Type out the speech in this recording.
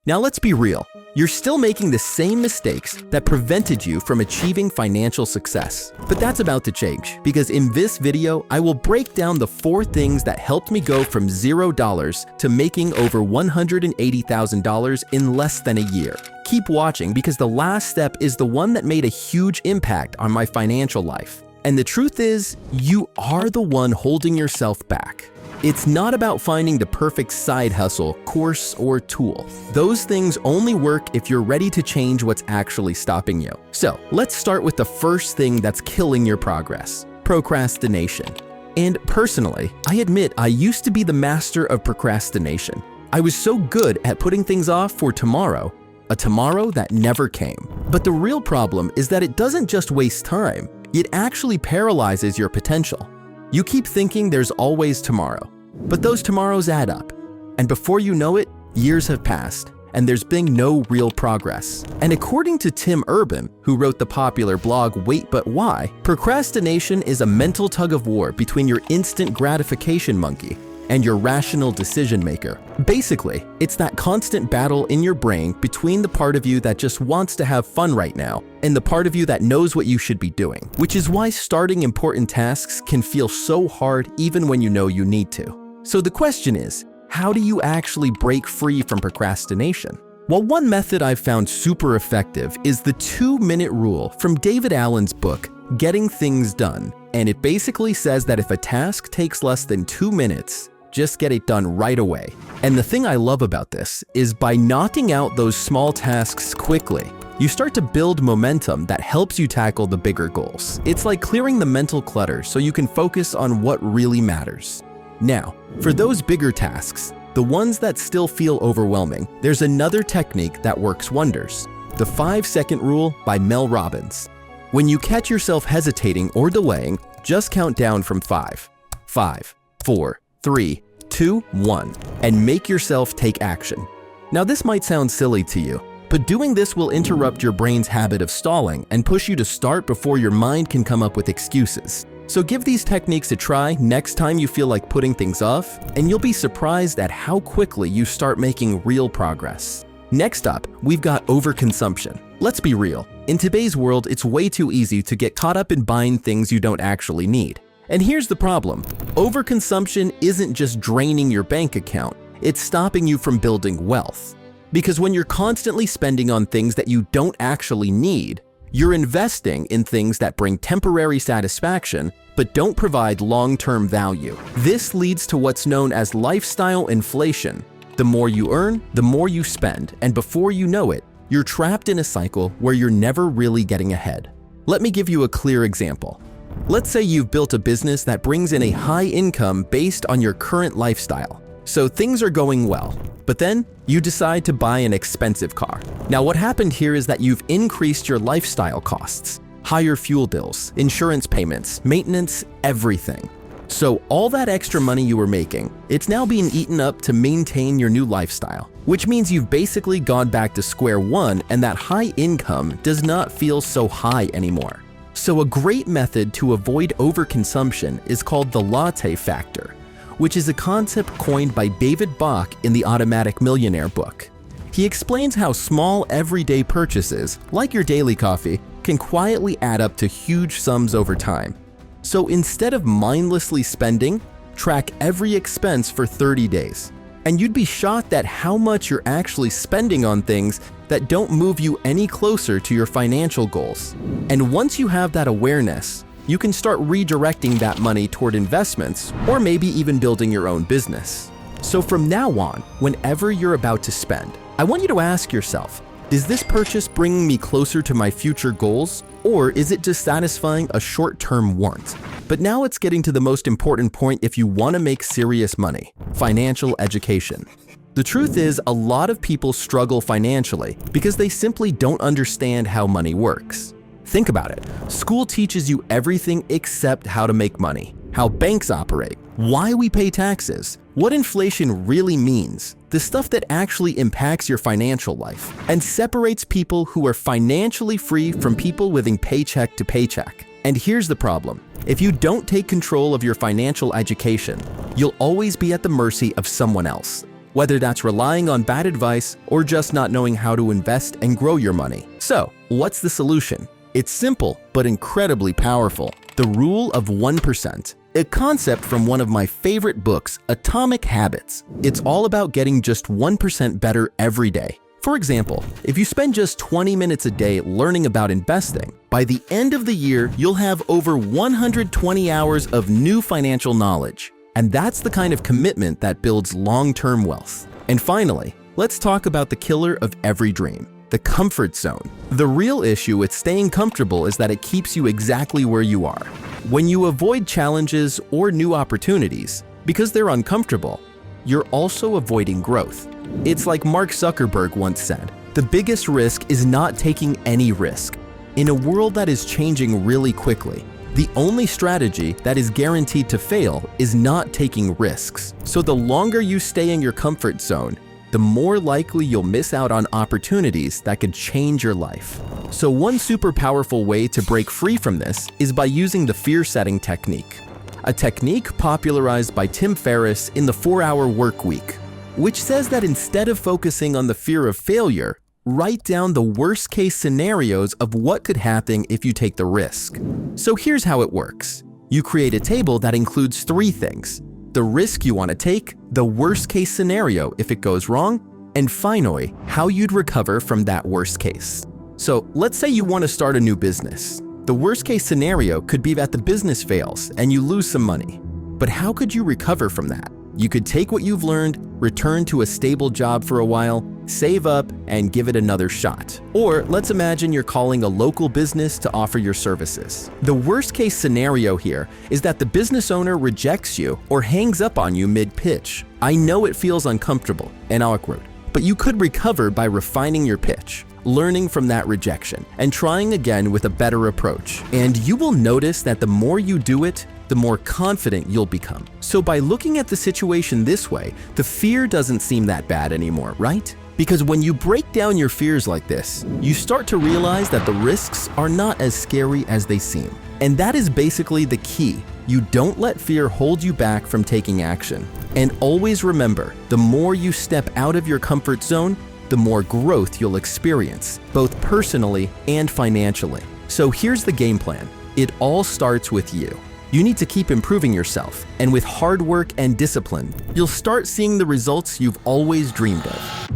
Now let's be real. You're still making the same mistakes that prevented you from achieving financial success. But that's about to change, because in this video, I will break down the 4 things that helped me go from $0 to making over $180,000 in less than a year. Keep watching, because the last step is the one that made a huge impact on my financial life. And the truth is, you are the one holding yourself back. It's not about finding the perfect side hustle, course, or tool. Those things only work if you're ready to change what's actually stopping you. So let's start with the first thing that's killing your progress: procrastination. And personally, I admit I used to be the master of procrastination. I was so good at putting things off for tomorrow, a tomorrow that never came. But the real problem is that it doesn't just waste time, it actually paralyzes your potential. You keep thinking there's always tomorrow, but those tomorrows add up. And before you know it, years have passed, and there's been no real progress. And according to Tim Urban, who wrote the popular blog Wait But Why, procrastination is a mental tug-of-war between your instant gratification monkey and your rational decision maker. Basically, it's that constant battle in your brain between the part of you that just wants to have fun right now and the part of you that knows what you should be doing, which is why starting important tasks can feel so hard even when you know you need to. So the question is, how do you actually break free from procrastination? Well, one method I've found super effective is the 2-minute rule from David Allen's book, Getting Things Done. And it basically says that if a task takes less than 2 minutes, just get it done right away. And the thing I love about this is by knocking out those small tasks quickly, you start to build momentum that helps you tackle the bigger goals. It's like clearing the mental clutter so you can focus on what really matters. Now, for those bigger tasks, the ones that still feel overwhelming, there's another technique that works wonders: the 5-second rule by Mel Robbins. When you catch yourself hesitating or delaying, just count down from 5, 4, 3, 2, 1, and make yourself take action. Now this might sound silly to you, but doing this will interrupt your brain's habit of stalling and push you to start before your mind can come up with excuses. So give these techniques a try next time you feel like putting things off, and you'll be surprised at how quickly you start making real progress. Next up, we've got overconsumption. Let's be real. In today's world, it's way too easy to get caught up in buying things you don't actually need. And here's the problem: overconsumption isn't just draining your bank account, it's stopping you from building wealth. Because when you're constantly spending on things that you don't actually need, you're investing in things that bring temporary satisfaction but don't provide long-term value. This leads to what's known as lifestyle inflation. The more you earn, the more you spend, and before you know it, you're trapped in a cycle where you're never really getting ahead. Let me give you a clear example. Let's say you've built a business that brings in a high income based on your current lifestyle. So things are going well, but then you decide to buy an expensive car. Now what happened here is that you've increased your lifestyle costs: higher fuel bills, insurance payments, maintenance, everything. So all that extra money you were making, it's now being eaten up to maintain your new lifestyle, which means you've basically gone back to square one, and that high income does not feel so high anymore. So a great method to avoid overconsumption is called the latte factor, which is a concept coined by David Bach in the Automatic Millionaire book. He explains how small everyday purchases, like your daily coffee, can quietly add up to huge sums over time. So instead of mindlessly spending, track every expense for 30 days. And you'd be shocked at how much you're actually spending on things that don't move you any closer to your financial goals. And once you have that awareness, you can start redirecting that money toward investments or maybe even building your own business. So from now on, whenever you're about to spend, I want you to ask yourself, is this purchase bringing me closer to my future goals, or is it just satisfying a short-term want? But now let's get into the most important point if you want to make serious money: financial education. The truth is, a lot of people struggle financially because they simply don't understand how money works. Think about it. School teaches you everything except how to make money, how banks operate, why we pay taxes, what inflation really means, the stuff that actually impacts your financial life, and separates people who are financially free from people living paycheck to paycheck. And here's the problem. If you don't take control of your financial education, you'll always be at the mercy of someone else. whether that's relying on bad advice or just not knowing how to invest and grow your money. So, what's the solution? It's simple, but incredibly powerful. The rule of 1%. A concept from one of my favorite books, Atomic Habits. It's all about getting just 1% better every day. For example, if you spend just 20 minutes a day learning about investing, by the end of the year, you'll have over 120 hours of new financial knowledge. And that's the kind of commitment that builds long-term wealth. And finally, let's talk about the killer of every dream, the comfort zone. The real issue with staying comfortable is that it keeps you exactly where you are. When you avoid challenges or new opportunities because they're uncomfortable, you're also avoiding growth. It's like Mark Zuckerberg once said, the biggest risk is not taking any risk. In a world that is changing really quickly, the only strategy that is guaranteed to fail is not taking risks. So the longer you stay in your comfort zone, the more likely you'll miss out on opportunities that could change your life. So one super powerful way to break free from this is by using the fear-setting technique, a technique popularized by Tim Ferriss in the 4-Hour Work Week, which says that instead of focusing on the fear of failure, write down the worst-case scenarios of what could happen if you take the risk. So here's how it works. You create a table that includes 3 things: the risk you want to take, the worst-case scenario if it goes wrong, and finally, how you'd recover from that worst case. So let's say you want to start a new business. The worst-case scenario could be that the business fails and you lose some money. But how could you recover from that? You could take what you've learned, return to a stable job for a while, save up, and give it another shot. Or let's imagine you're calling a local business to offer your services. The worst-case scenario here is that the business owner rejects you or hangs up on you mid-pitch. I know it feels uncomfortable and awkward, but you could recover by refining your pitch, learning from that rejection, and trying again with a better approach. And you will notice that the more you do it, the more confident you'll become. So by looking at the situation this way, the fear doesn't seem that bad anymore, right? Because when you break down your fears like this, you start to realize that the risks are not as scary as they seem. And that is basically the key. You don't let fear hold you back from taking action. And always remember, the more you step out of your comfort zone, the more growth you'll experience, both personally and financially. So here's the game plan. It all starts with you. You need to keep improving yourself, and with hard work and discipline, you'll start seeing the results you've always dreamed of.